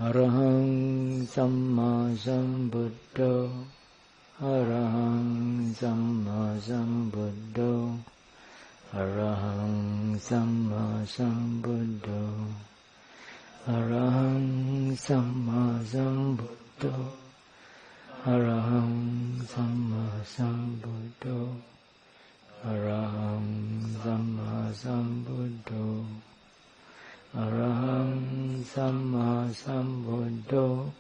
Arahang Samma Sambuddho. Arahang Samma Sambuddho. Arahang Samma Sambuddho. Arahang Samma Sambuddho. Arahang Samma Sambuddho. Arahang Samma Sambuddho. Arahang Samma Sambuddho.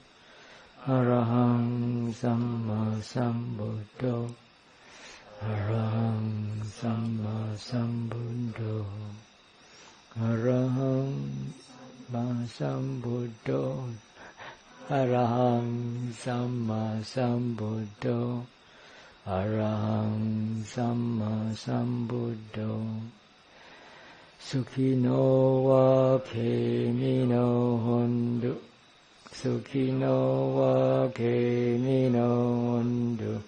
Arahang Samma Sambuddho. Arahang Samma Sambuddho. Arahang Samma Sambuddho. Arahang Samma Sambuddho. Arahang Samma Sambuddho. Sukhino wa khemino hondu. Sukhino wa khemino hondu.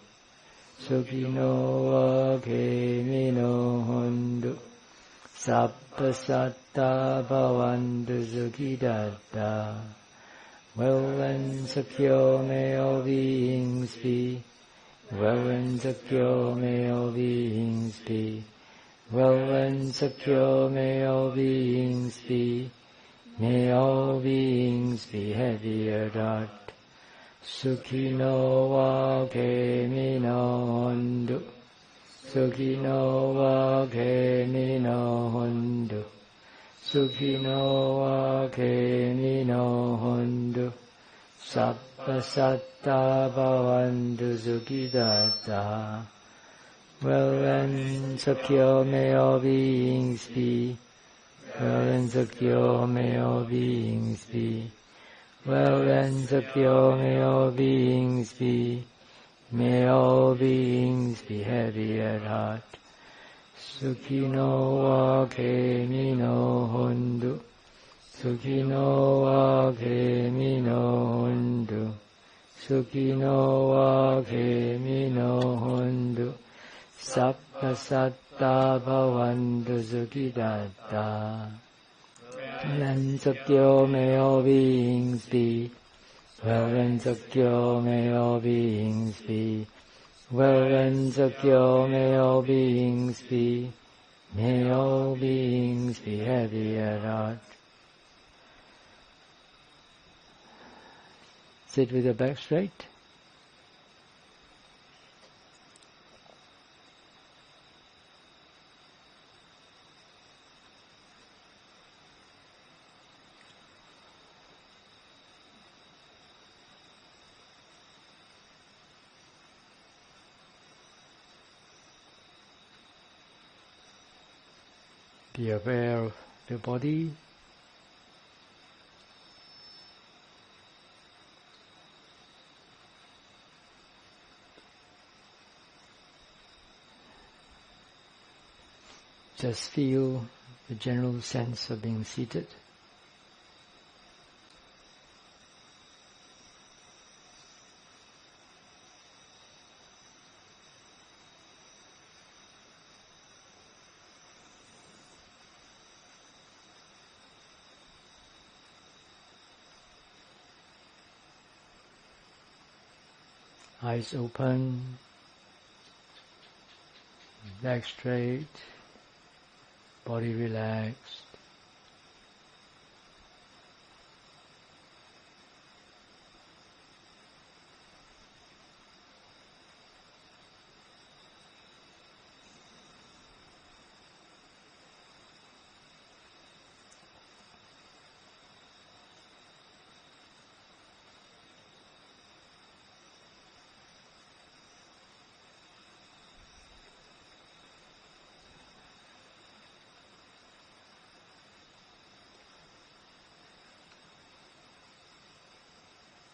Sukhino wa khemino hondu. Sabba satta bhavantu sukhidatta. Well and secure may all beings be. Well and secure may all beings be. Well and secure may all beings be. May all beings be happy at heart. Sukhino wa khemino hondu. Sukhino wa khemino hondu. Sukhino wa khemino hondu. Sabba satta bhavantu sukhidatta. Well and secure may all beings be. Well and secure may all beings be. Well and secure may all beings be. May all beings be happy at heart. Sukhino wa khemino hondu. Sukhino wa khemino hondu. Sukhino wa khemino hondu. Sabba satta bhavantu sukhidatta. Well and secure may all beings be. Well and secure may all beings be. Well and secure may all beings be. May all beings be happy at heart. Sit with your back straight. Be aware of the body. Just feel the general sense of being seated. Eyes open, back straight, body relaxed.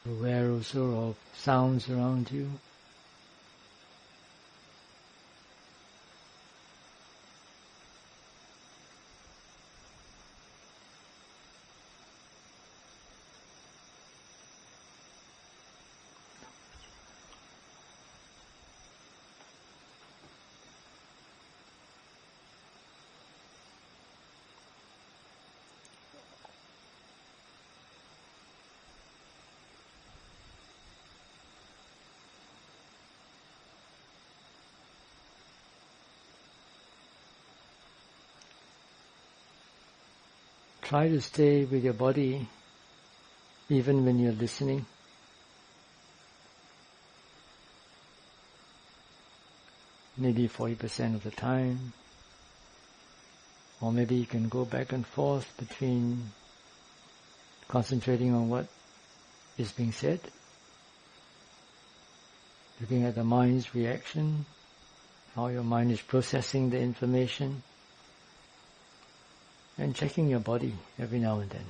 Aware also of sounds around you. try to stay with your body even when you're listening. Maybe 40% of the time. Or maybe you can go back and forth between concentrating on what is being said, looking at the mind's reaction, how your mind is processing the information, and checking your body every now and then.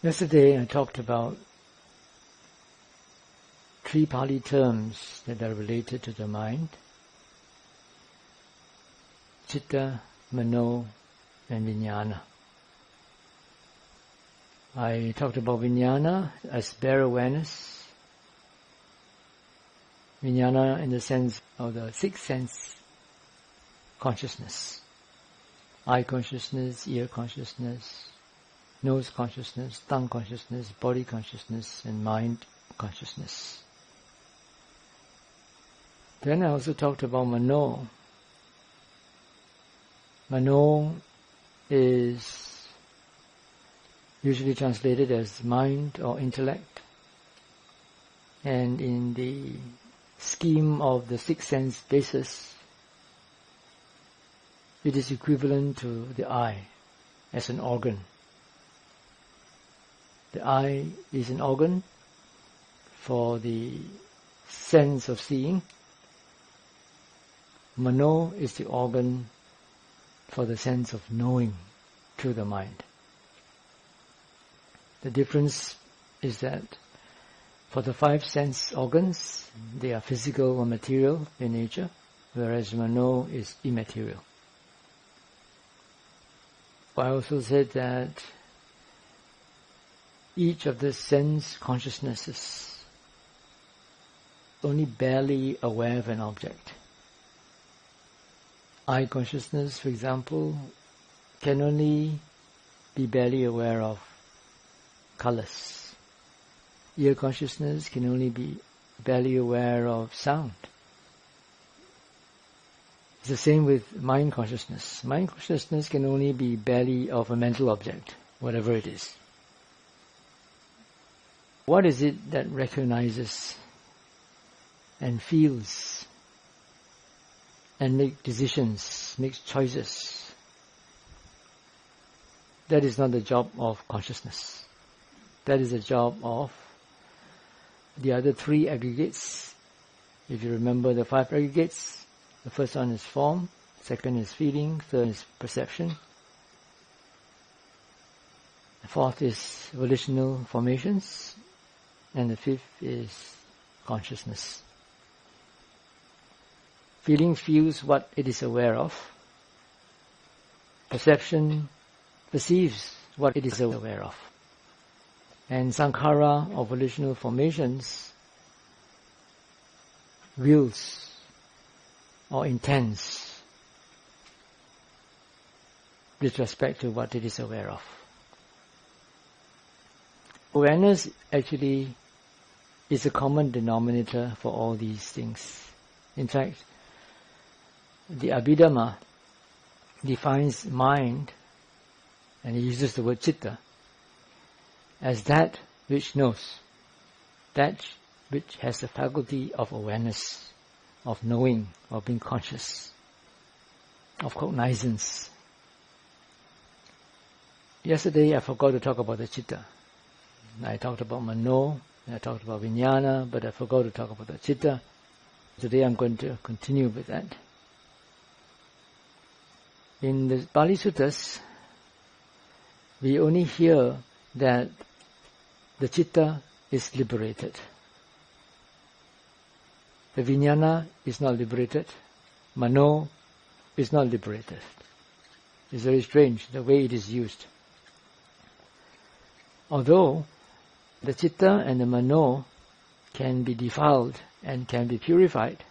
Yesterday I talked about 3 Pali terms that are related to the mind: Citta, Mano, and Vijnana. I talked about Vijnana as bare awareness. Vijnana in the sense of the 6th sense consciousness. Eye consciousness, ear consciousness, nose consciousness, tongue consciousness, body consciousness, and mind consciousness. Then I also talked about Mano. Mano is usually translated as mind or intellect, and in the scheme of the 6th sense basis, it is equivalent to the eye as an organ. The eye is an organ for the sense of seeing. Mano is the organ for the sense of knowing through the mind. The difference is that for the 5 sense organs, they are physical or material in nature, whereas Mano is immaterial. I also said that each of the sense consciousnesses only barely aware of an object. Eye consciousness, for example, can only be barely aware of colors. Ear consciousness can only be barely aware of sound. It's the same with mind consciousness. Mind consciousness can only be barely of a mental object, whatever it is. What is it that recognizes and feels and makes decisions, makes choices? That is not the job of consciousness. That is the job of the other 3 aggregates. If you remember the 5 aggregates, the first one is form, second is feeling, third is perception, the 4th is volitional formations, and the 5th is consciousness. Feeling feels what it is aware of. Perception perceives what it is aware of. And sankhara, or volitional formations, wills or intends with respect to what it is aware of. Awareness actually is a common denominator for all these things. In fact, the Abhidhamma defines mind, and he uses the word Citta, as that which knows, that which has the faculty of awareness, of knowing, of being conscious, of cognizance. Yesterday I forgot to talk about the Citta. I talked about Mano, I talked about Vijnana, but I forgot to talk about the Citta. Today I'm going to continue with that. In the Pali Suttas, we only hear that the Citta is liberated. The Vijnana is not liberated. Mano is not liberated. It's very strange the way it is used. Although the Citta and the Mano can be defiled and can be purified,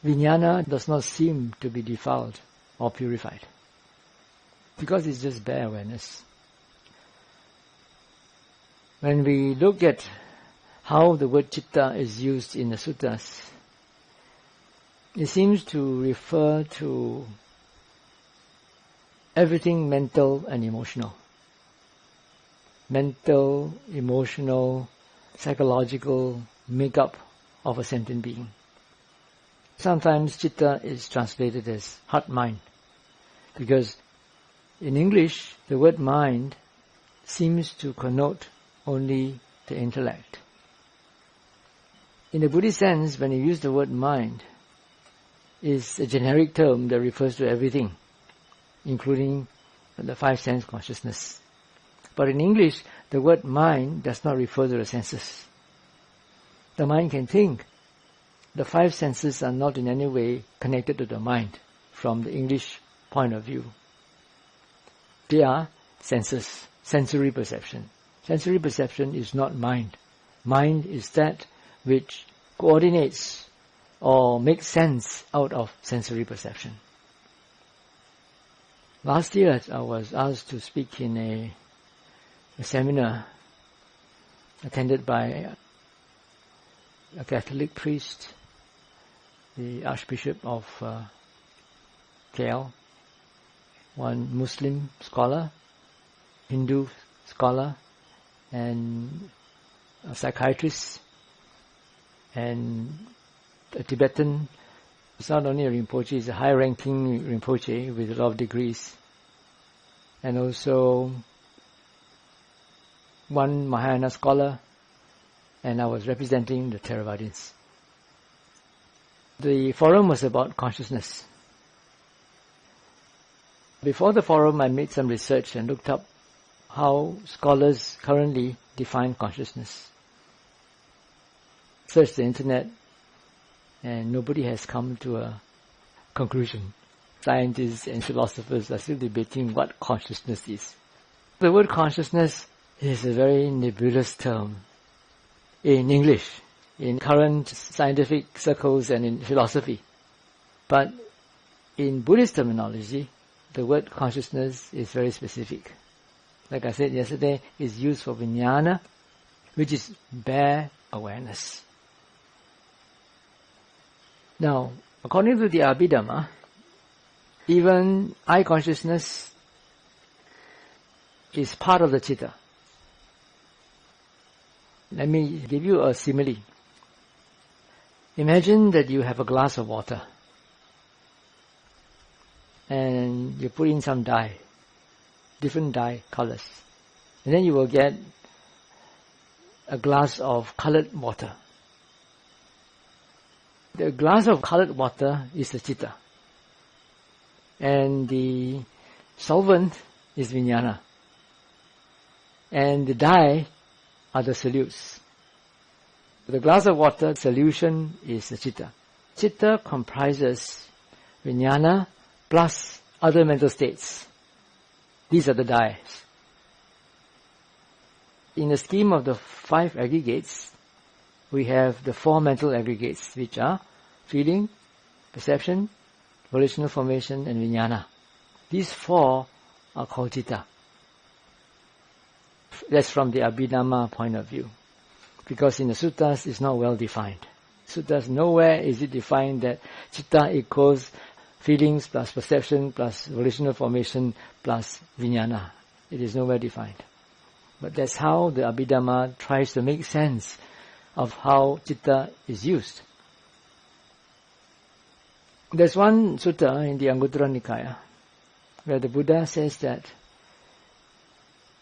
Vijnana does not seem to be defiled or purified, because it's just bare awareness. When we look at how the word Citta is used in the suttas, it seems to refer to everything mental and emotional. Mental, emotional, psychological makeup of a sentient being. Sometimes Citta is translated as heart-mind, because in English the word mind seems to connote only the intellect. In the Buddhist sense, when you use the word mind, it's a generic term that refers to everything, including the five sense consciousness. But in English, the word mind does not refer to the senses. The mind can think. The five senses are not in any way connected to the mind from the English point of view. They are senses, sensory perception. Sensory perception is not mind. Mind is that which coordinates or makes sense out of sensory perception. Last year I was asked to speak in a seminar attended by a Catholic priest, the Archbishop of KL, one Muslim scholar, Hindu scholar, and a psychiatrist, and a Tibetan. It's not only a Rinpoche, it's a high-ranking Rinpoche with a lot of degrees, and also one Mahayana scholar, and I was representing the Theravadins. The forum was about consciousness. Before the forum, I made some research and looked up how scholars currently define consciousness. Searched the internet, and nobody has come to a conclusion. Scientists and philosophers are still debating what consciousness is. The word consciousness is a very nebulous term in English, in current scientific circles and in philosophy. But in Buddhist terminology, the word consciousness is very specific. Like I said yesterday, it's used for vijnana, which is bare awareness. Now, according to the Abhidhamma, even eye consciousness is part of the Citta. Let me give you a simile. Imagine that you have a glass of water and you put in some dye, different dye colors, and then you will get a glass of colored water. The glass of colored water is the Citta, and the solvent is vijnana, and the dye are the solutes. The glass of water solution is the Citta. Citta comprises vijnana plus other mental states. These are the dyes. In the scheme of the five aggregates, we have the four mental aggregates, which are feeling, perception, volitional formation, and vijnana. These four are called Citta. That's from the Abhidhamma point of view. Because in the suttas it's not well defined. Suttas, nowhere is it defined that Citta equals feelings plus perception plus volitional formation plus vijnana. It is nowhere defined. But that's how the Abhidhamma tries to make sense of how Citta is used. There's one sutta in the Anguttara Nikaya where the Buddha says that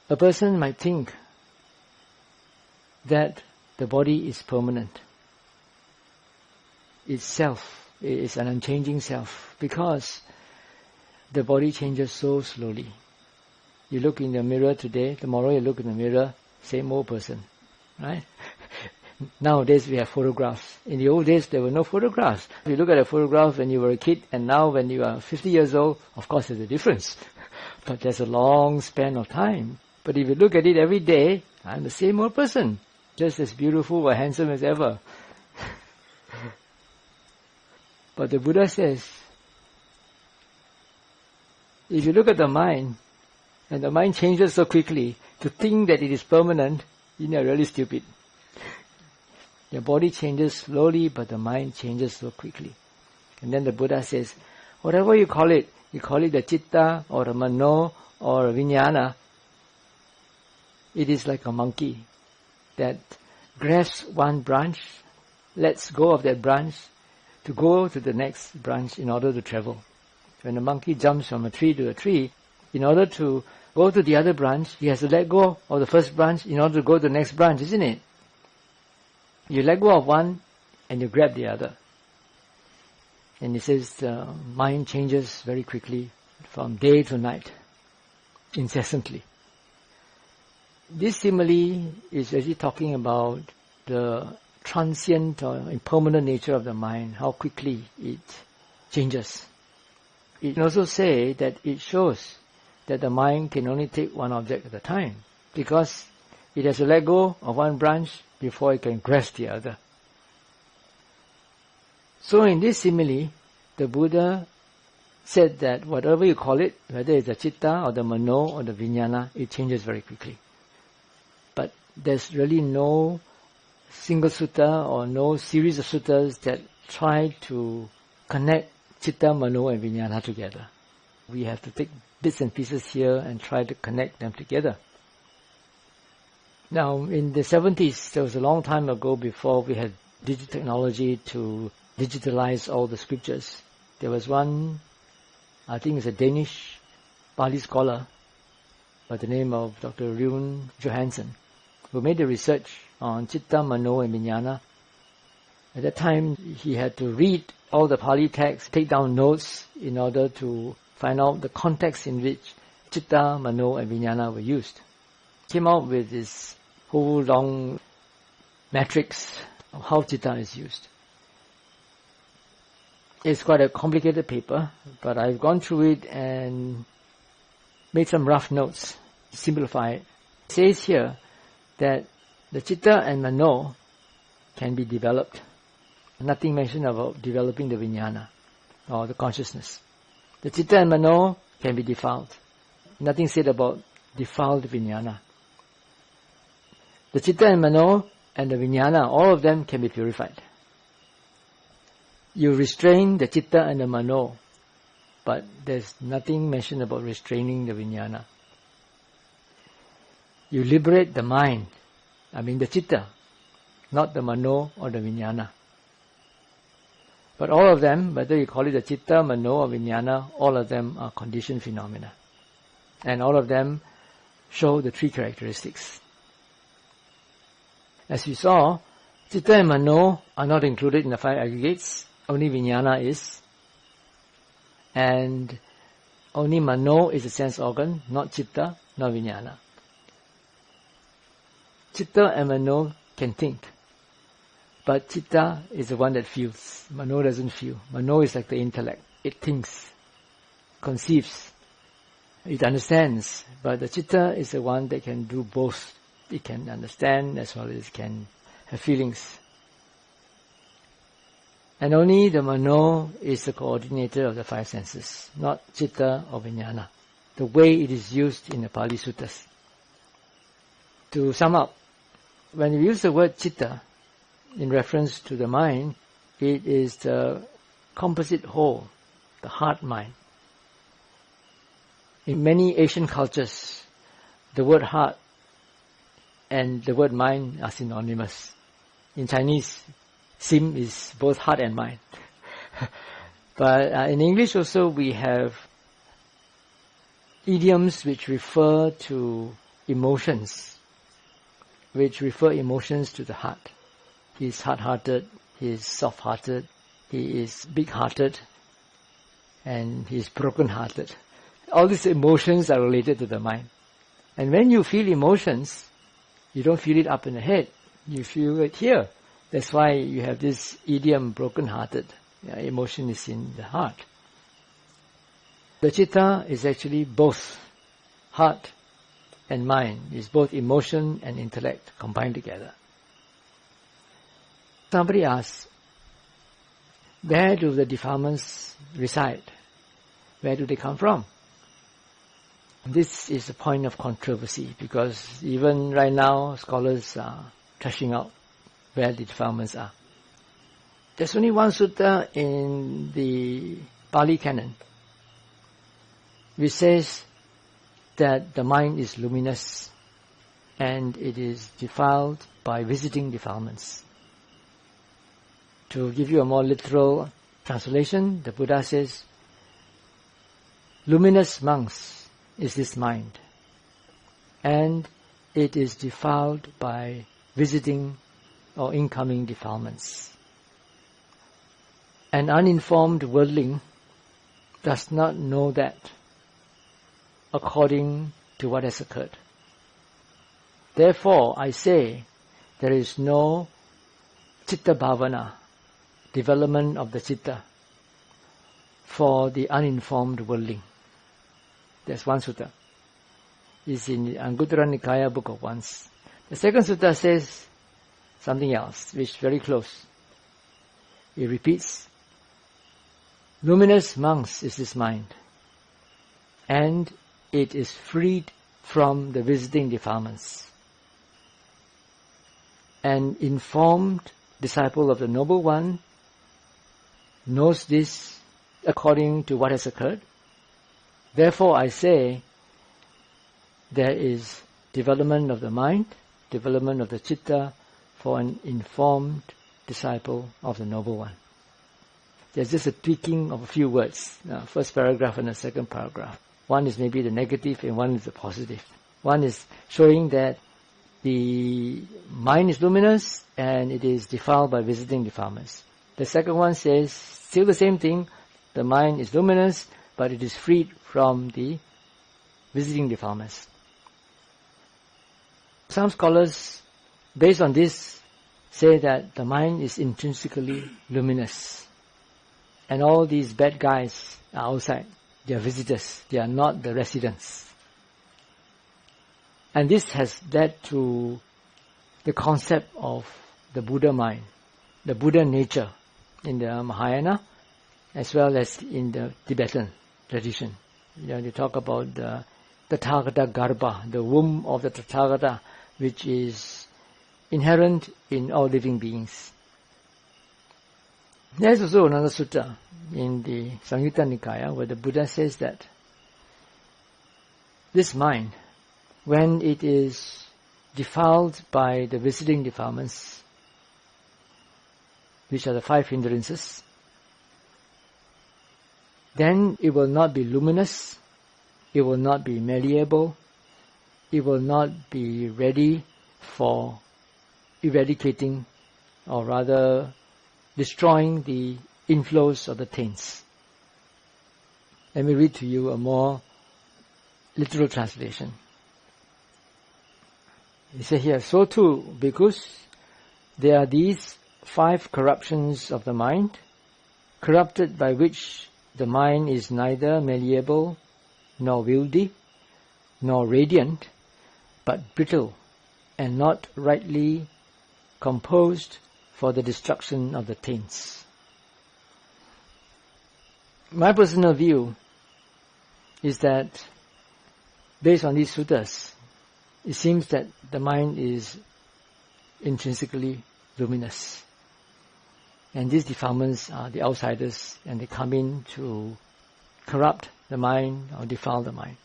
a person might think that the body is permanent. It's self. It's an unchanging self because the body changes so slowly. You look in the mirror today, tomorrow you look in the mirror, same old person, right? Nowadays we have photographs. In the old days there were no photographs. If you look at a photograph when you were a kid and now when you are 50 years old, of course there's a difference. But there's a long span of time. But if you look at it every day, I'm the same old person, just as beautiful or handsome as ever. But the Buddha says, if you look at the mind, and the mind changes so quickly, to think that it is permanent, you're really stupid. Your body changes slowly, but the mind changes so quickly. And then the Buddha says, whatever you call it the Citta or the Mano or Vijnana, it is like a monkey that grasps one branch, lets go of that branch to go to the next branch in order to travel. When a monkey jumps from a tree to a tree, in order to go to the other branch, he has to let go of the first branch in order to go to the next branch, isn't it? You let go of one and you grab the other. And he says the mind changes very quickly from day to night, incessantly. This simile is actually talking about the transient or impermanent nature of the mind, how quickly it changes. It can also say that it shows that the mind can only take one object at a time, because it has to let go of one branch before it can grasp the other. So in this simile, the Buddha said that whatever you call it, whether it's the Citta or the Mano or the Vijnana, it changes very quickly. But there's really no single sutta or no series of suttas that try to connect Citta, Mano and Vijnana together. We have to take bits and pieces here and try to connect them together. Now, in the 70s, there was a long time ago before we had digital technology to digitalize all the scriptures. There was one, I think it's a Danish Pali scholar by the name of Dr. Rune Johansen, who made a research on Citta, Mano and Vijnana. At that time, he had to read all the Pali texts, take down notes in order to find out the context in which Citta, Mano and Vijnana were used. Came out with this whole long matrix of how Citta is used. It's quite a complicated paper, but I've gone through it and made some rough notes, simplify it. It says here that the Citta and Mano can be developed. Nothing mentioned about developing the Vijnana or the consciousness. The Citta and Mano can be defiled. Nothing said about defiled Vijnana. The Citta and Mano and the Vijnana, all of them can be purified. You restrain the Citta and the Mano, but there's nothing mentioned about restraining the Vijnana. You liberate the mind, the Citta, not the Mano or the Vijnana. But all of them, whether you call it the Citta, Mano or Vijnana, all of them are conditioned phenomena. And all of them show the three characteristics. As we saw, Citta and Mano are not included in the five aggregates. Only Vijnana is. And only Mano is a sense organ, not Citta, not Vijnana. Citta and Mano can think. But Citta is the one that feels. Mano doesn't feel. Mano is like the intellect. It thinks, conceives, it understands. But the Citta is the one that can do both. It can understand as well as it can have feelings. And only the Mano is the coordinator of the five senses, not Citta or Vijnana, the way it is used in the Pali Suttas. To sum up, when you use the word Citta in reference to the mind, it is the composite whole, the heart mind. In many Asian cultures, the word heart and the word mind are synonymous. In Chinese, Sim is both heart and mind. But in English also we have idioms which refer to emotions, which refer emotions to the heart. He is hard-hearted, he is soft-hearted, he is big-hearted, and he is broken-hearted. All these emotions are related to the mind. And when you feel emotions, you don't feel it up in the head, you feel it here. That's why you have this idiom, broken-hearted. Emotion is in the heart. The Citta is actually both heart and mind. It's both emotion and intellect combined together. Somebody asks, where do the defilements reside? Where do they come from? This is a point of controversy, because even right now scholars are trashing out where the defilements are. There's only one sutta in the Pali Canon, which says that the mind is luminous and it is defiled by visiting defilements. To give you a more literal translation, the Buddha says, luminous monks is this mind, and it is defiled by visiting or incoming defilements. An uninformed worldling does not know that according to what has occurred. Therefore, I say there is no Citta Bhavana, development of the Citta, for the uninformed worldling. That's one sutta. It's in the Anguttara Nikaya Book of Ones. The second sutta says something else, which is very close. It repeats, luminous monks is this mind, and it is freed from the visiting defilements. An informed disciple of the Noble One knows this according to what has occurred. Therefore, I say there is development of the mind, development of the Citta for an informed disciple of the Noble One. There's just a tweaking of a few words. First paragraph and the second paragraph. One is maybe the negative and one is the positive. One is showing that the mind is luminous and it is defiled by visiting defilements. The second one says still the same thing. The mind is luminous, but it is freed from the visiting defilements. Some scholars, based on this, say that the mind is intrinsically luminous. And all these bad guys are outside. They are visitors. They are not the residents. And this has led to the concept of the Buddha mind, the Buddha nature in the Mahayana, as well as in the Tibetan tradition. They talk about the Tathagata Garbha, the womb of the Tathagata, which is inherent in all living beings. There's also another sutta in the Samyutta Nikaya where the Buddha says that this mind, when it is defiled by the visiting defilements, which are the 5 hindrances, then it will not be luminous, it will not be malleable, it will not be ready for eradicating, or rather destroying the inflows of the taints. Let me read to you a more literal translation. He says here, so too, bhikkhus, there are these 5 corruptions of the mind, corrupted by which the mind is neither malleable, nor wieldy, nor radiant, but brittle, and not rightly composed for the destruction of the taints. My personal view is that, based on these suttas, it seems that the mind is intrinsically luminous. And these defilements are the outsiders, and they come in to corrupt the mind or defile the mind.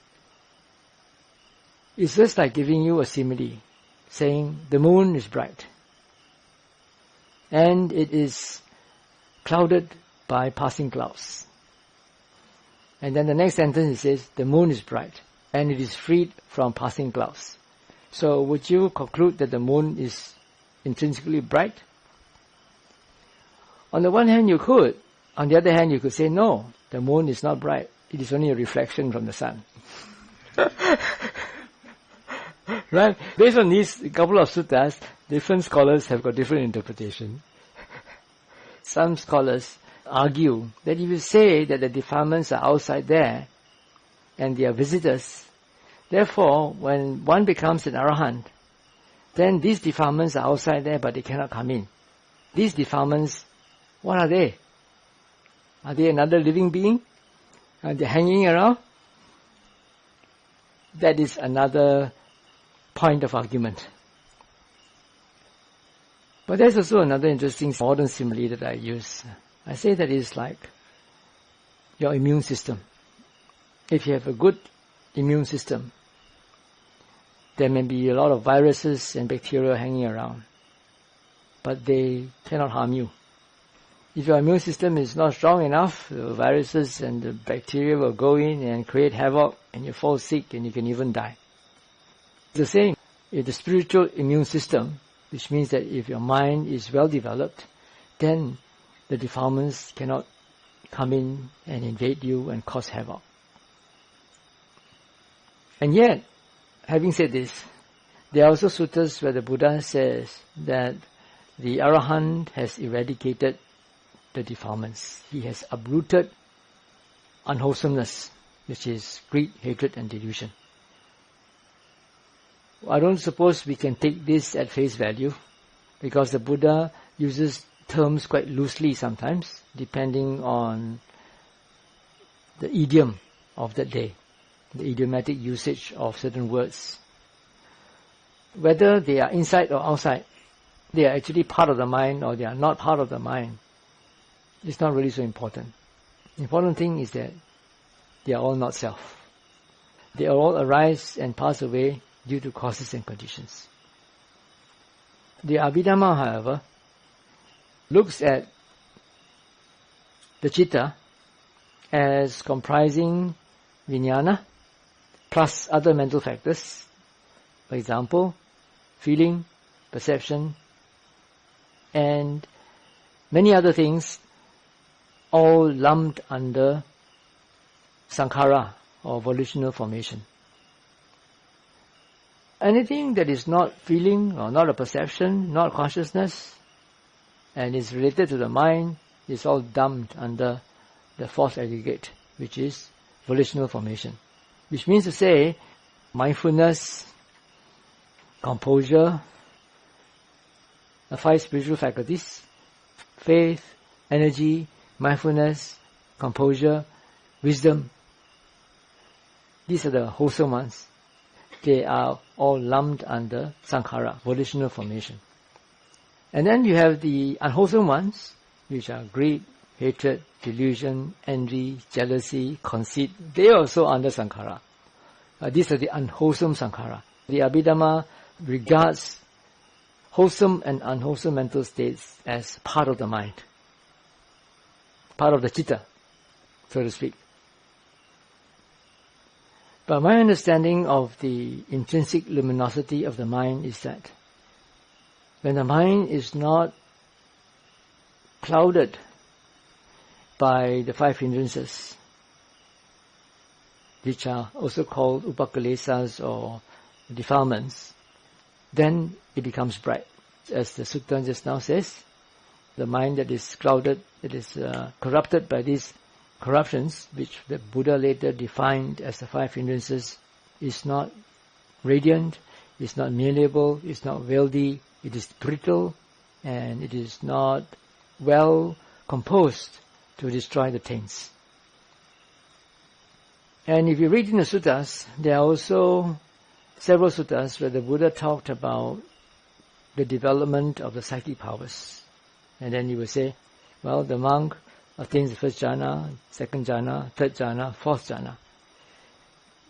It's just like giving you a simile, saying the moon is bright, and it is clouded by passing clouds. And then the next sentence it says, the moon is bright, and it is freed from passing clouds. So would you conclude that the moon is intrinsically bright? On the one hand you could. On the other hand you could say, no, the moon is not bright. It is only a reflection from the sun. Right? Based on these couple of suttas, different scholars have got different interpretation. Some scholars argue that if you say that the defilements are outside there and they are visitors, therefore when one becomes an arahant, then these defilements are outside there but they cannot come in. These defilements, what are they? Are they another living being? Are they hanging around? That is another point of argument. But there's also another interesting modern simile that I use. I say that it's like your immune system. If you have a good immune system, there may be a lot of viruses and bacteria hanging around, but they cannot harm you. If your immune system is not strong enough, the viruses and the bacteria will go in and create havoc, and you fall sick and you can even die. The same with the spiritual immune system, which means that if your mind is well developed, then the defilements cannot come in and invade you and cause havoc. And yet, having said this, there are also suttas where the Buddha says that the Arahant has eradicated the defilements. He has uprooted unwholesomeness, which is greed, hatred and delusion. I don't suppose we can take this at face value, because the Buddha uses terms quite loosely sometimes, depending on the idiom of that day, the idiomatic usage of certain words. Whether they are inside or outside, they are actually part of the mind or they are not part of the mind, it's not really so important. The important thing is that they are all not self. They all arise and pass away due to causes and conditions. The Abhidhamma, however, looks at the Citta as comprising vijnana plus other mental factors, for example, feeling, perception, and many other things, all lumped under sankhara or volitional formation. Anything that is not feeling or not a perception, not consciousness, and is related to the mind, is all dumped under the fourth aggregate, which is volitional formation. Which means to say, mindfulness, composure, the five spiritual faculties, faith, energy, mindfulness, composure, wisdom. These are the wholesome ones. They are all lumped under sankhara, volitional formation. And then you have the unwholesome ones, which are greed, hatred, delusion, envy, jealousy, conceit. They are also under sankhara. These are the unwholesome sankhara. The Abhidhamma regards wholesome and unwholesome mental states as part of the mind, part of the citta, so to speak. But my understanding of the intrinsic luminosity of the mind is that when the mind is not clouded by the five hindrances, which are also called upakalesas or defilements, then it becomes bright. As the sutta just now says, the mind that is clouded, it is corrupted by these corruptions, which the Buddha later defined as the five hindrances, is not radiant, is not malleable, is not wealthy, it is brittle, and it is not well composed to destroy the taints. And if you read in the suttas, there are also several suttas where the Buddha talked about the development of the psychic powers. And then you will say, well, the monk attains the first jhana, second jhana, third jhana, fourth jhana.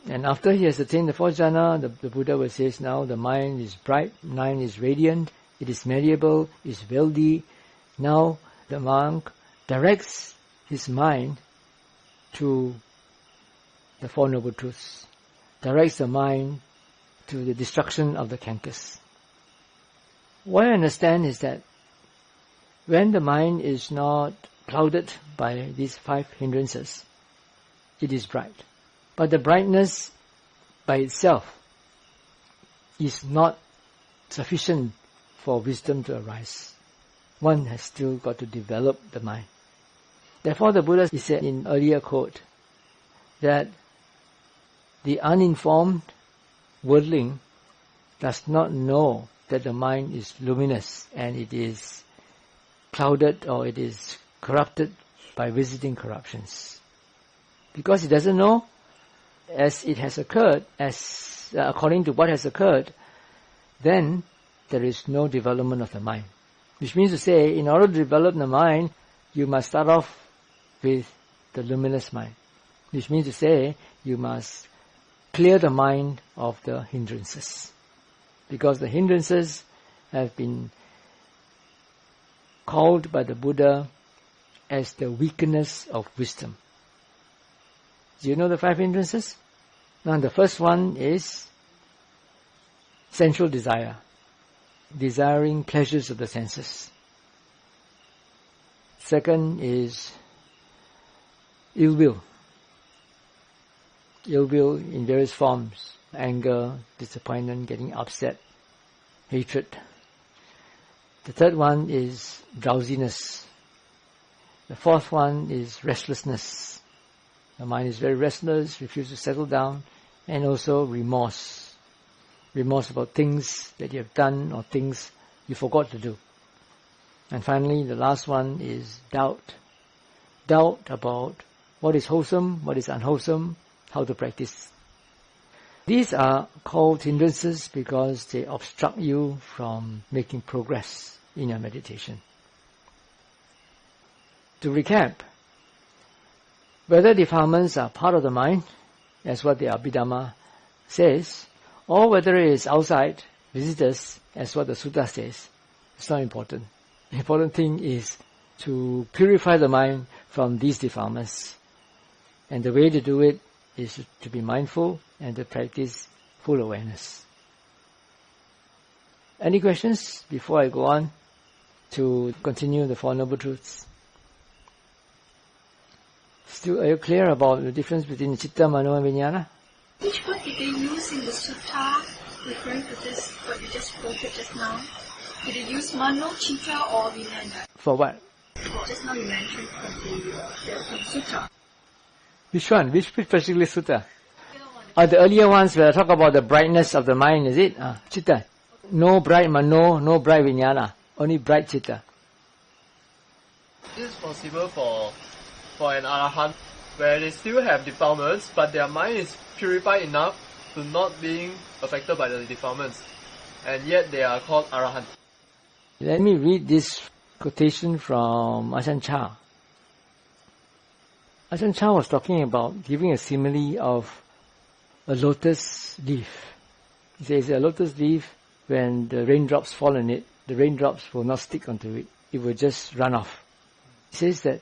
And after he has attained the fourth jhana, the Buddha will say, now the mind is bright, mind is radiant, it is malleable, it is wealthy. Now the monk directs his mind to the Four Noble Truths, directs the mind to the destruction of the cankerous. What I understand is that when the mind is not clouded by these five hindrances, it is bright. But the brightness by itself is not sufficient for wisdom to arise. One has still got to develop the mind. Therefore the Buddha said in earlier quote that the uninformed worldling does not know that the mind is luminous and it is clouded or it is corrupted by visiting corruptions. Because he doesn't know, as it has occurred, as according to what has occurred, then there is no development of the mind. Which means to say, in order to develop the mind, you must start off with the luminous mind. Which means to say, you must clear the mind of the hindrances. Because the hindrances have been called by the Buddha as the weakness of wisdom. Do you know the 5 hindrances? Now the first one is sensual desire, desiring pleasures of the senses. Second is ill will. Ill will in various forms: anger, disappointment, getting upset, hatred. The third one is drowsiness. The fourth one is restlessness. The mind is very restless, refuses to settle down, and also remorse. Remorse about things that you have done or things you forgot to do. And finally, the last one is doubt. Doubt about what is wholesome, what is unwholesome, how to practice. These are called hindrances because they obstruct you from making progress in your meditation. To recap, whether defilements are part of the mind, as what the Abhidhamma says, or whether it is outside, visitors, as what the Sutta says, it's not important. The important thing is to purify the mind from these defilements. And the way to do it is to be mindful and to practice full awareness. Any questions before I go on to continue the Four Noble Truths? Still, are you clear about the difference between Citta, Mano and Vijnana? Which word did they use in the sutta referring to this, what you just quoted just now? Did they use Mano, Citta or Vijnana? For what? Just now you mentioned from the sutta. Which one? Which particular sutta? The earlier ones where I talk about the brightness of the mind, is it? Citta. No bright Mano, no bright Vijnana. Only bright Citta. This is possible for an Arahant, where they still have defilements, but their mind is purified enough to not being affected by the defilements, and yet they are called Arahant. Let me read this quotation from Ajahn Chah. Ajahn Chah was talking about giving a simile of a lotus leaf. He says a lotus leaf, when the raindrops fall on it, the raindrops will not stick onto it. It will just run off. He says that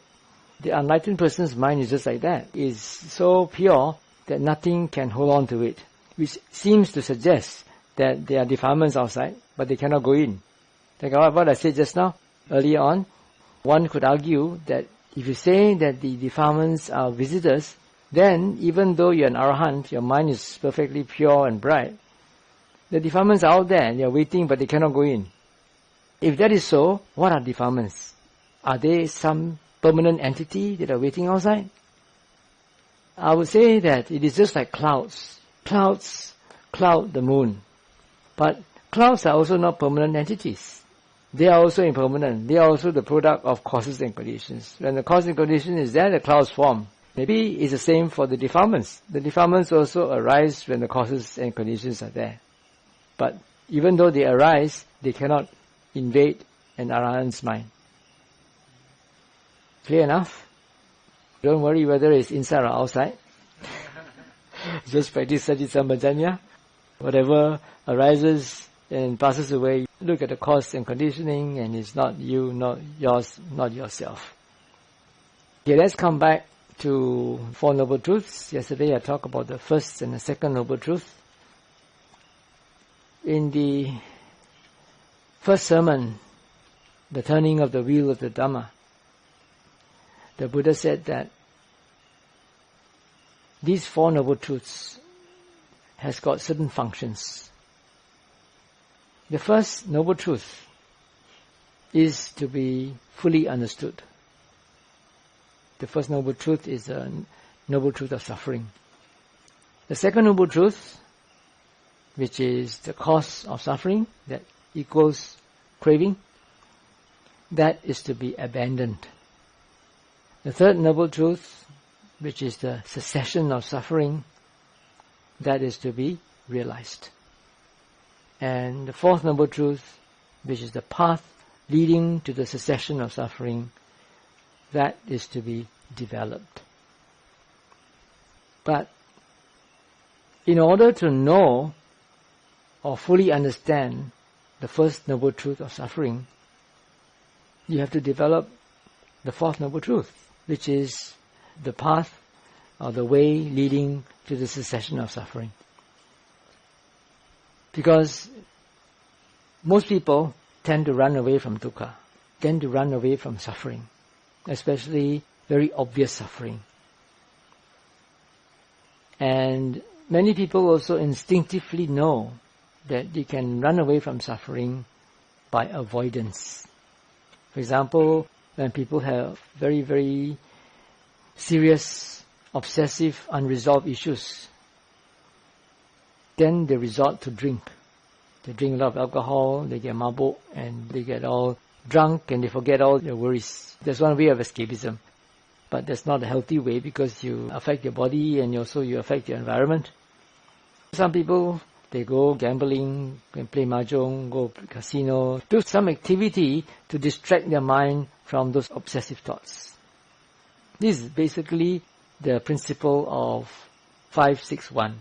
the enlightened person's mind is just like that. It is so pure that nothing can hold on to it, which seems to suggest that there are defilements outside, but they cannot go in. Like what I said just now, earlier on, one could argue that if you say that the defilements are visitors, then even though you're an Arahant, your mind is perfectly pure and bright, the defilements are out there and they're waiting, but they cannot go in. If that is so, what are defilements? Are they some permanent entity that are waiting outside? I would say that it is just like clouds. Clouds cloud the moon. But clouds are also not permanent entities. They are also impermanent. They are also the product of causes and conditions. When the cause and condition is there, the clouds form. Maybe it's the same for the defilements. The defilements also arise when the causes and conditions are there. But even though they arise, they cannot invade an Arahant's mind. Clear enough? Don't worry whether it's inside or outside. Just practice Satchisampajanya. Whatever arises and passes away, look at the cause and conditioning, and it's not you, not yours, not yourself. Okay, let's come back to Four Noble Truths. Yesterday I talked about the first and the second Noble Truth. In the first sermon, the turning of the wheel of the Dhamma, the Buddha said that these Four Noble Truths has got certain functions. The first Noble Truth is to be fully understood. The first Noble Truth is a Noble Truth of suffering. The second Noble Truth, which is the cause of suffering, that equals craving, that is to be abandoned. The third Noble Truth, which is the cessation of suffering, that is to be realized. And the fourth Noble Truth, which is the path leading to the cessation of suffering, that is to be developed. But in order to know or fully understand the first noble truth of suffering, you have to develop the fourth noble truth, which is the path or the way leading to the cessation of suffering. Because most people tend to run away from dukkha, tend to run away from suffering, especially very obvious suffering. And many people also instinctively know that you can run away from suffering by avoidance. For example, when people have very, very serious, obsessive, unresolved issues, then they resort to drink. They drink a lot of alcohol, they get mabuk, and they get all drunk, and they forget all their worries. That's one way of escapism. But that's not a healthy way, because you affect your body and also you affect your environment. Some people, they go gambling, play mahjong, go casino, do some activity to distract their mind from those obsessive thoughts. This is basically the principle of 561.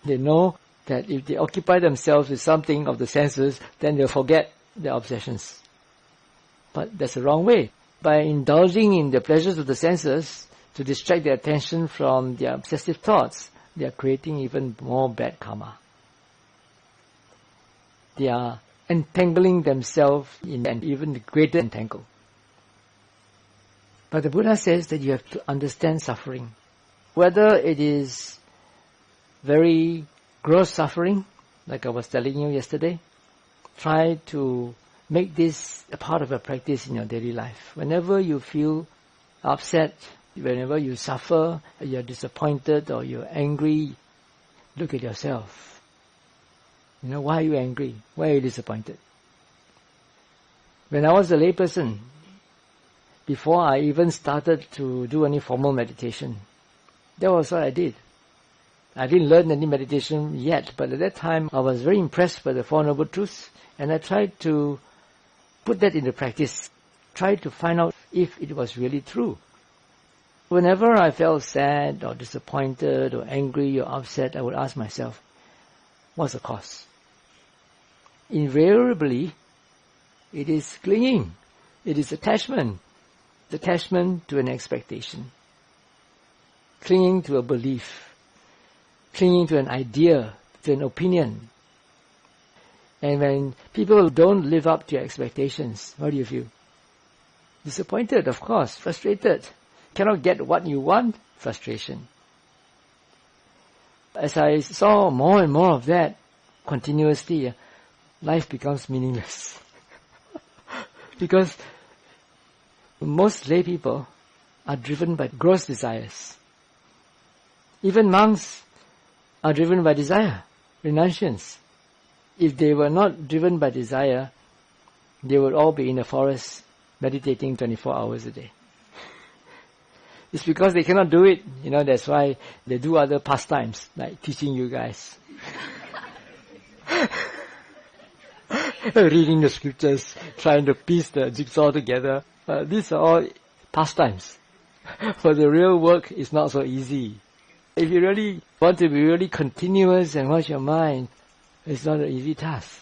They know that if they occupy themselves with something of the senses, then they'll forget their obsessions. But that's the wrong way. By indulging in the pleasures of the senses to distract their attention from their obsessive thoughts, they are creating even more bad karma. They are entangling themselves in an even greater entangle. But the Buddha says that you have to understand suffering. Whether it is very gross suffering, like I was telling you yesterday, try to make this a part of a practice in your daily life. Whenever you feel upset, whenever you suffer, you're disappointed or you're angry, look at yourself. Why are you angry? Why are you disappointed? When I was a layperson, before I even started to do any formal meditation, that was what I did. I didn't learn any meditation yet, but at that time I was very impressed by the Four Noble Truths, and I tried to put that into practice, tried to find out if it was really true. Whenever I felt sad or disappointed or angry or upset, I would ask myself, what's the cause? Invariably, it is clinging. It is attachment. Attachment to an expectation. Clinging to a belief. Clinging to an idea, to an opinion. And when people don't live up to your expectations, what do you feel? Disappointed, of course. Frustrated. Cannot get what you want? Frustration. As I saw more and more of that continuously, life becomes meaningless. Because most lay people are driven by gross desires. Even monks are driven by desire, renunciants. If they were not driven by desire, they would all be in the forest meditating 24 hours a day. It's because they cannot do it. That's why they do other pastimes, like teaching you guys. Reading the scriptures, trying to piece the jigsaw together. These are all pastimes. For the real work, it's not so easy. If you really want to be really continuous and watch your mind, it's not an easy task.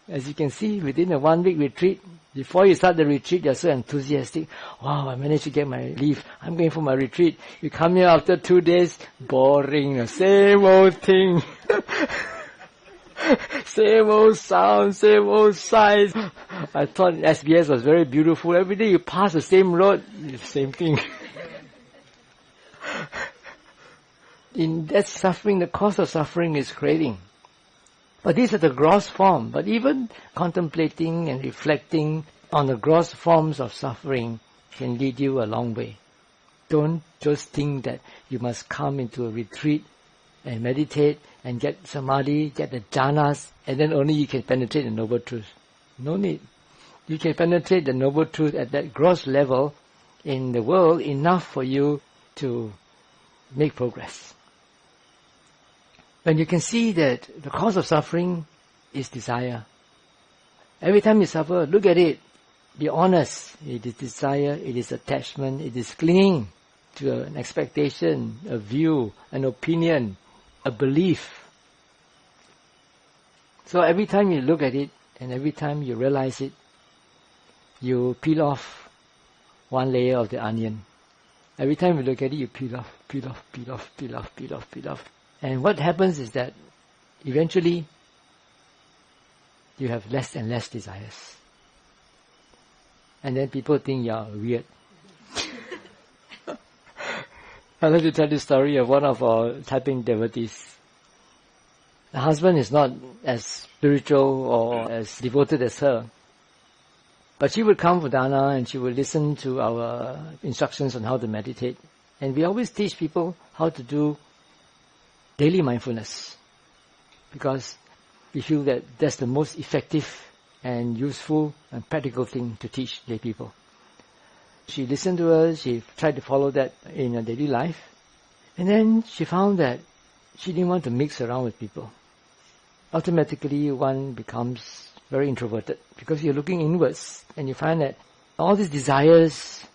As you can see, within a 1 week retreat, before you start the retreat, you're so enthusiastic. Wow, I managed to get my leave. I'm going for my retreat. You come here after 2 days, boring, the same old thing. Same old sound, same old size. I thought SBS was very beautiful. Every day you pass the same road, it's the same thing. In that suffering, the cause of suffering is craving. But these are the gross form. But even contemplating and reflecting on the gross forms of suffering can lead you a long way. Don't just think that you must come into a retreat and meditate and get samadhi, get the jhanas, and then only you can penetrate the Noble Truth. No need. You can penetrate the Noble Truth at that gross level in the world enough for you to make progress. When you can see that the cause of suffering is desire. Every time you suffer, look at it. Be honest. It is desire, it is attachment, it is clinging. to an expectation, a view, an opinion, a belief. So every time you look at it and every time you realize it, you peel off one layer of the onion. Every time you look at it, you peel off. And what happens is that eventually you have less and less desires. And then people think you're weird. I'd like to tell the story of one of our typing devotees. The husband is not as spiritual or as devoted as her. But she would come for dana and she would listen to our instructions on how to meditate. And we always teach people how to do daily mindfulness. Because we feel that that's the most effective and useful and practical thing to teach lay people. She listened to us, she tried to follow that in her daily life. And then she found that she didn't want to mix around with people. Automatically one becomes very introverted because you're looking inwards and you find that all these desires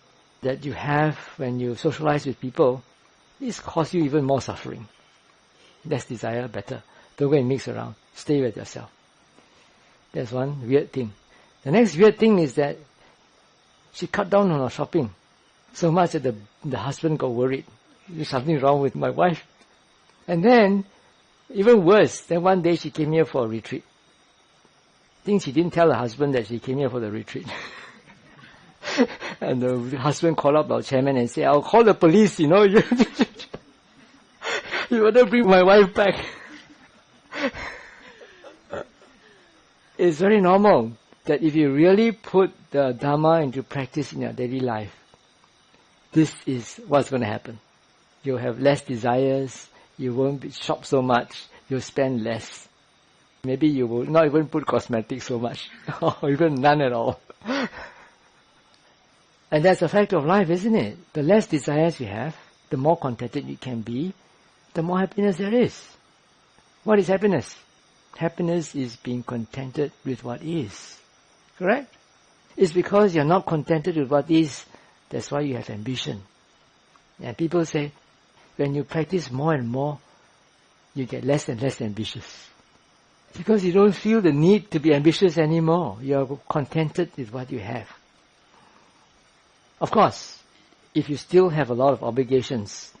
that you have when you socialize with people, this causes you even more suffering. Less desire, better. Don't go and mix around. Stay with yourself. That's one weird thing. The next weird thing is that she cut down on her shopping so much that the husband got worried. There's something wrong with my wife. And then, even worse, then one day she came here for a retreat. I think she didn't tell her husband that she came here for the retreat. And the husband called up our chairman and said, I'll call the police, you better bring my wife back. It's very normal that if you really put the Dharma into practice in your daily life, this is what's going to happen. You'll have less desires, you won't shop so much, you'll spend less. Maybe you will not even put cosmetics so much, or even none at all. And that's a fact of life, isn't it? The less desires you have, the more contented you can be, the more happiness there is. What is happiness? Happiness is being contented with what is. Correct? It's because you're not contented with what is, that's why you have ambition. And people say, when you practice more and more, you get less and less ambitious. Because you don't feel the need to be ambitious anymore. You're contented with what you have. Of course, if you still have a lot of obligations,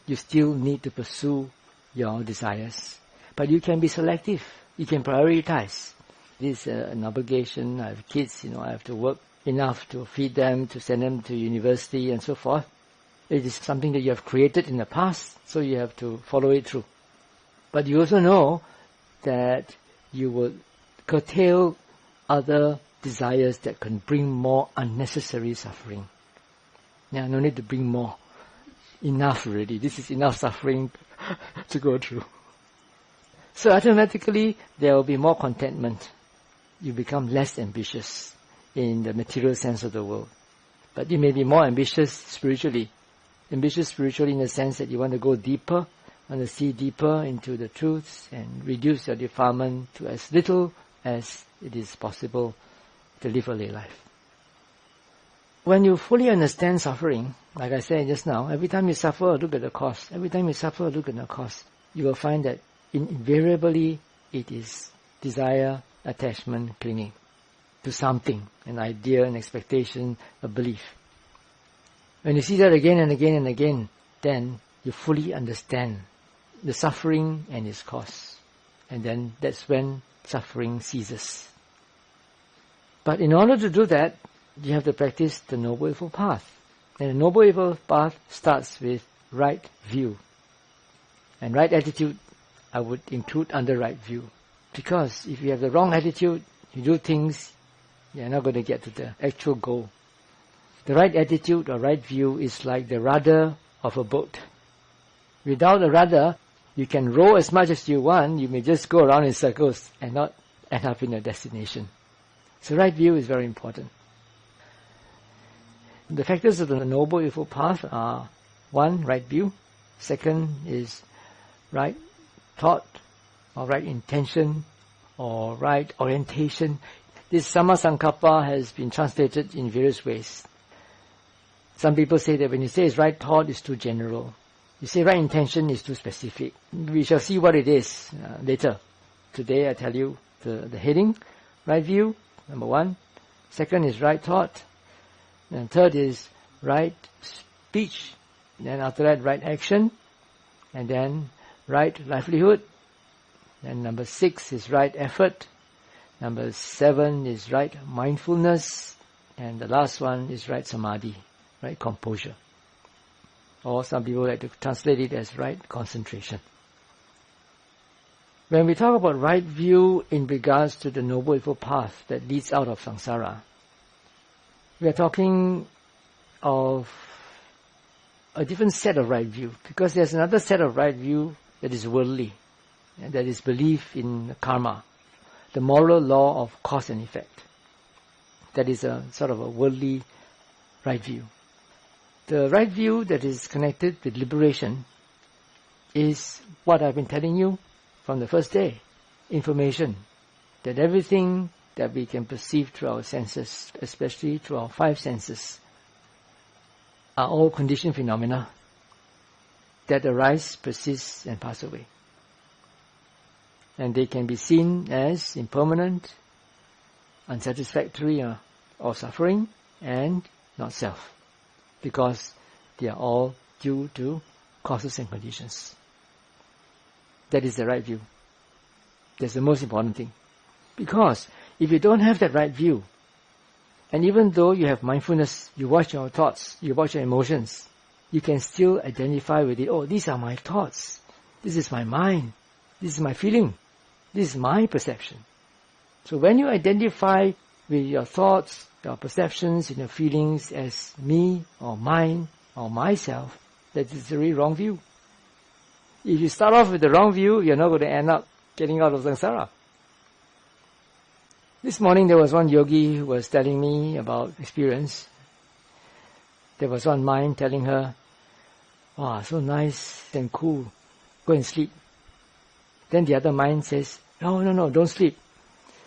you still need to pursue your desires. But you can be selective. You can prioritize. This is an obligation. I have kids, I have to work enough to feed them, to send them to university and so forth. It is something that you have created in the past, so you have to follow it through. But you also know that you will curtail other desires that can bring more unnecessary suffering. Yeah, no need to bring more. Enough already. This is enough suffering to go through. So automatically there will be more contentment. You become less ambitious in the material sense of the word. But you may be more ambitious spiritually. Ambitious spiritually in the sense that you want to go deeper, want to see deeper into the truths and reduce your defilement to as little as it is possible to live a lay life. When you fully understand suffering, like I said just now, every time you suffer, look at the cause. Every time you suffer, look at the cause. You will find that invariably it is desire, attachment, clinging to something, an idea, an expectation, a belief. When you see that again and again and again, then you fully understand the suffering and its cause. And then that's when suffering ceases. But in order to do that, you have to practice the Noble Eightfold Path. And the Noble Eightfold Path starts with right view. And right attitude, I would include under right view. Because if you have the wrong attitude, you do things, you're not going to get to the actual goal. The right attitude or right view is like the rudder of a boat. Without a rudder, you can row as much as you want, you may just go around in circles and not end up in a destination. So right view is very important. The factors of the Noble Eightfold Path are: 1, right view; 2 is right thought, or right intention, or right orientation. This Samma Sankappa has been translated in various ways. Some people say that when you say it's right thought, it's too general. You say right intention is too specific. We shall see what it is later. Today I tell you the heading, right view, number 1. Second is right thought. And third is right speech. Then after that, right action. And then right livelihood. And number 6 is right effort. Number 7 is right mindfulness. And the last one is right samadhi, right composure. Or some people like to translate it as right concentration. When we talk about right view in regards to the Noble Eightfold Path that leads out of samsara, we are talking of a different set of right view, because there's another set of right view that is worldly, and that is belief in karma, the moral law of cause and effect. That is a sort of a worldly right view. The right view that is connected with liberation is what I've been telling you from the first day. Information. That everything that we can perceive through our senses, especially through our 5 senses, are all conditioned phenomena that arise, persist, and pass away. And they can be seen as impermanent, unsatisfactory, or suffering, and not self, because they are all due to causes and conditions. That is the right view. That's the most important thing. Because if you don't have that right view, and even though you have mindfulness, you watch your thoughts, you watch your emotions, you can still identify with it. Oh, these are my thoughts. This is my mind. This is my feeling. This is my perception. So when you identify with your thoughts, your perceptions, and your feelings as me, or mine, or myself, that is a really wrong view. If you start off with the wrong view, you're not going to end up getting out of samsara. This morning there was one yogi who was telling me about experience. There was one mind telling her, wow, so nice and cool, go and sleep. Then the other mind says, no, don't sleep.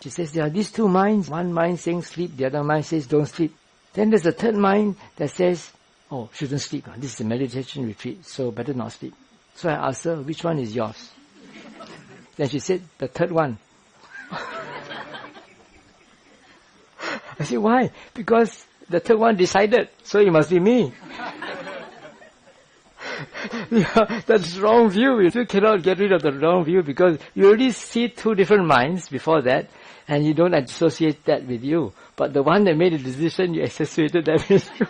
She says, there are these 2 minds, one mind saying sleep, the other mind says don't sleep. Then there's a third mind that says, oh, shouldn't sleep. This is a meditation retreat, so better not sleep. So I asked her, which one is yours? Then she said, the third one. I said, why? Because the third one decided, so it must be me. Yeah, that's wrong view. You still cannot get rid of the wrong view, because you already see 2 different minds before that, and you don't associate that with you. But the one that made the decision, you associated that with you.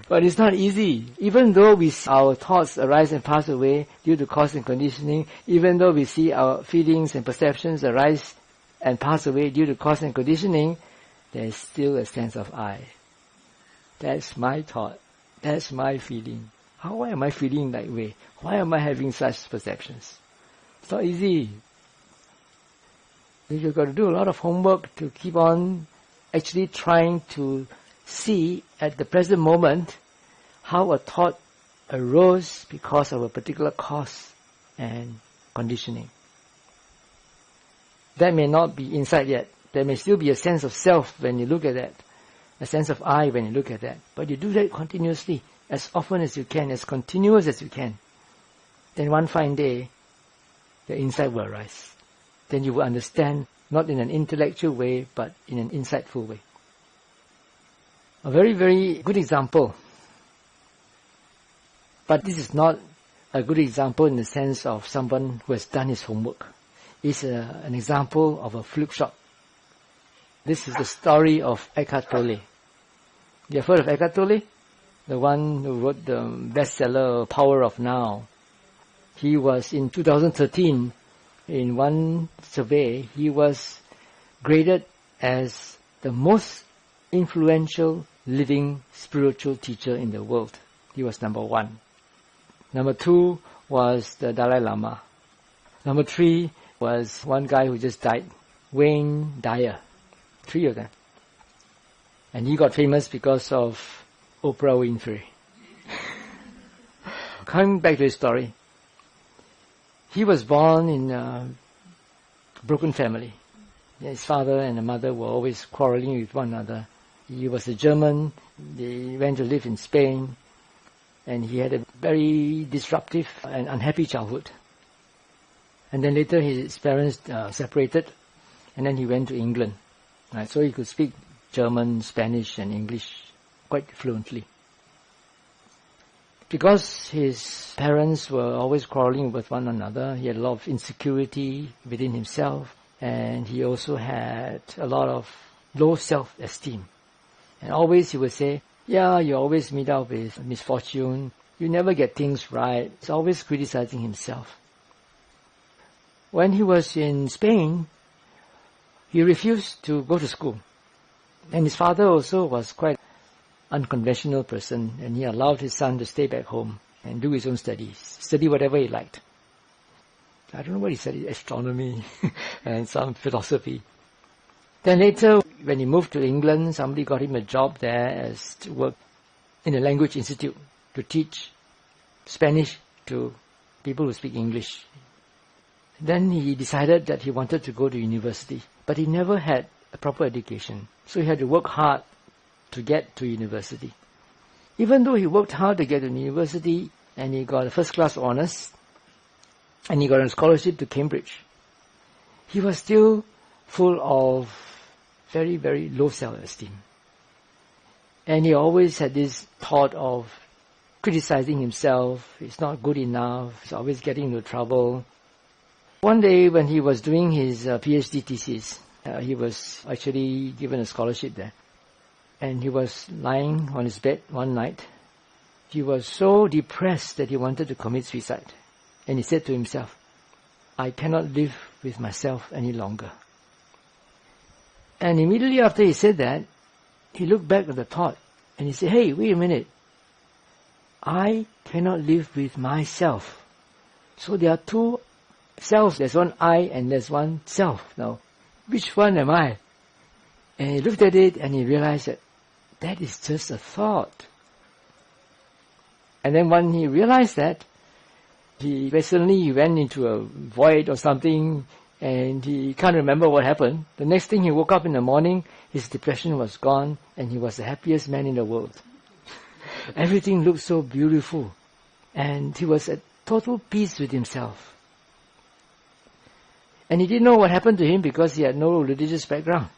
But it's not easy. Even though we see our thoughts arise and pass away due to cause and conditioning, even though we see our feelings and perceptions arise and pass away due to cause and conditioning, there is still a sense of I. That's my thought. That's my feeling. How am I feeling that way? Why am I having such perceptions? It's not easy. You've got to do a lot of homework to keep on actually trying to see at the present moment how a thought arose because of a particular cause and conditioning. That may not be insight yet. There may still be a sense of self when you look at that, a sense of I when you look at that. But you do that continuously, as often as you can, as continuous as you can. Then one fine day, the insight will arise. Then you will understand, not in an intellectual way, but in an insightful way. A very, very good example. But this is not a good example in the sense of someone who has done his homework. It's an example of a fluke shot. This is the story of Eckhart Tolle. You have heard of Eckhart Tolle? The one who wrote the bestseller Power of Now. He was in 2013, in one survey, he was graded as the most influential living spiritual teacher in the world. He was number 1. Number 2 was the Dalai Lama. Number 3 was one guy who just died, Wayne Dyer. 3 of them. And he got famous because of Oprah Winfrey. Coming back to his story, he was born in a broken family. His father and the mother were always quarreling with one another. He was a German. They went to live in Spain, and he had a very disruptive and unhappy childhood. And then later his parents separated, and then he went to England. Right? So he could speak German, Spanish, and English quite fluently. Because his parents were always quarreling with one another, he had a lot of insecurity within himself, and he also had a lot of low self-esteem. And always he would say, yeah, you always meet up with misfortune, you never get things right. He's always criticizing himself. When he was in Spain, he refused to go to school. And his father also was quite unconventional person, and he allowed his son to stay back home and do his own studies, study whatever he liked. I don't know what he studied, astronomy and some philosophy. Then later, when he moved to England, somebody got him a job there as to work in a language institute to teach Spanish to people who speak English. Then he decided that he wanted to go to university, but he never had a proper education, so he had to work hard to get to university. Even though he worked hard to get to university and he got a first-class honours and he got a scholarship to Cambridge, he was still full of very, very low self-esteem. And he always had this thought of criticizing himself, he's not good enough, he's always getting into trouble. One day when he was doing his PhD thesis, he was actually given a scholarship there. And he was lying on his bed one night. He was so depressed that he wanted to commit suicide. And he said to himself, I cannot live with myself any longer. And immediately after he said that, he looked back at the thought and he said, hey, wait a minute. I cannot live with myself. So there are two selves. There's one I and there's one self. Now, which one am I? And he looked at it and he realized that is just a thought. And then when he realized that, he suddenly went into a void or something and he can't remember what happened. The next thing he woke up in the morning, his depression was gone and he was the happiest man in the world. Everything looked so beautiful and he was at total peace with himself. And he didn't know what happened to him because he had no religious background.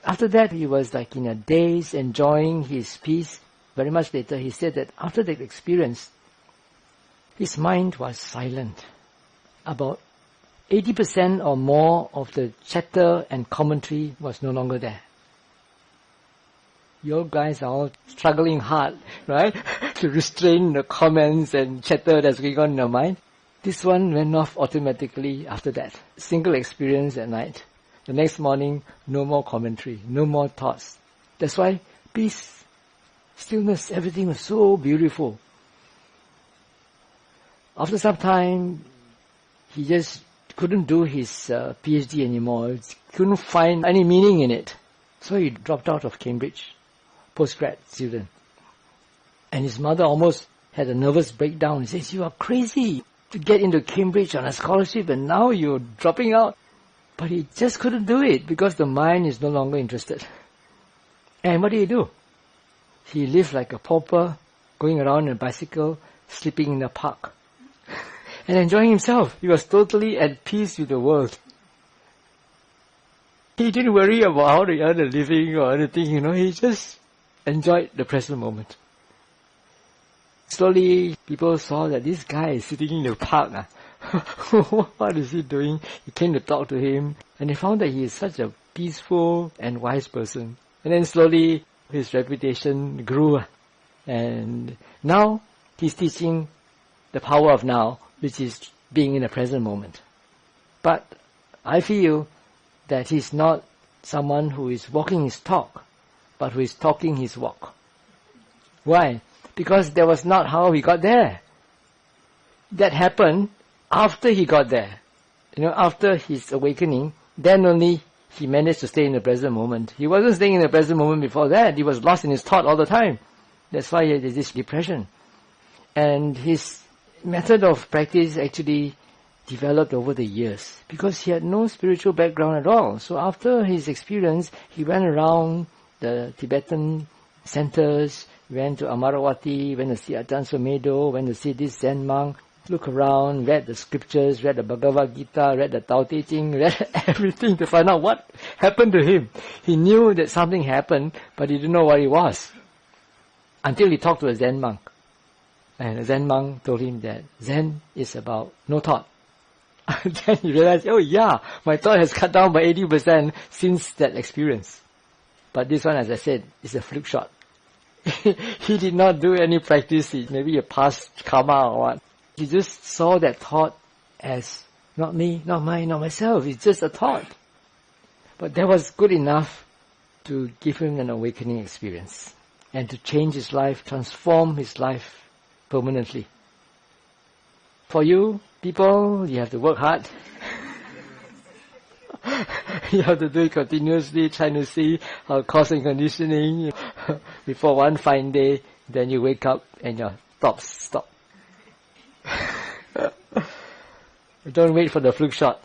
After that, he was like in a daze, enjoying his peace. Very much later, he said that after that experience, his mind was silent. About 80% or more of the chatter and commentary was no longer there. You guys are all struggling hard, right, to restrain the comments and chatter that's going on in your mind. This one went off automatically after that. Single experience at night. The next morning, no more commentary, no more thoughts. That's why peace, stillness, everything was so beautiful. After some time, he just couldn't do his PhD anymore. Couldn't find any meaning in it. So he dropped out of Cambridge, postgrad student. And his mother almost had a nervous breakdown. He says, you are crazy to get into Cambridge on a scholarship and now you're dropping out. But he just couldn't do it because the mind is no longer interested. And what did he do? He lived like a pauper, going around on a bicycle, sleeping in the park, and enjoying himself. He was totally at peace with the world. He didn't worry about how to earn a living or anything, he just enjoyed the present moment. Slowly, people saw that this guy is sitting in the park. What is he doing? He came to talk to him, and they found that he is such a peaceful and wise person. And then slowly, his reputation grew. And now, he's teaching the power of now, which is being in the present moment. But I feel that he's not someone who is walking his talk, but who is talking his walk. Why? Because that was not how he got there. That happened after he got there. After his awakening, then only he managed to stay in the present moment. He wasn't staying in the present moment before that. He was lost in his thought all the time. That's why he had this depression. And his method of practice actually developed over the years because he had no spiritual background at all. So after his experience, he went around the Tibetan centers, went to Amaravati, went to see Ajahn Sumedho, went to see this Zen monk, look around, read the scriptures, read the Bhagavad Gita, read the Tao Te Ching, read everything to find out what happened to him. He knew that something happened, but he didn't know what it was. Until he talked to a Zen monk. And the Zen monk told him that Zen is about no thought. Then he realized, oh yeah, my thought has cut down by 80% since that experience. But this one, as I said, is a fluke shot. He did not do any practice, maybe a past karma or what. He just saw that thought as not me, not mine, not myself. It's just a thought. But that was good enough to give him an awakening experience and to change his life, transform his life permanently. For you, people, you have to work hard. You have to do it continuously, trying to see how cause and conditioning. Before one fine day, then you wake up and your thoughts stop. Don't wait for the fluke shot.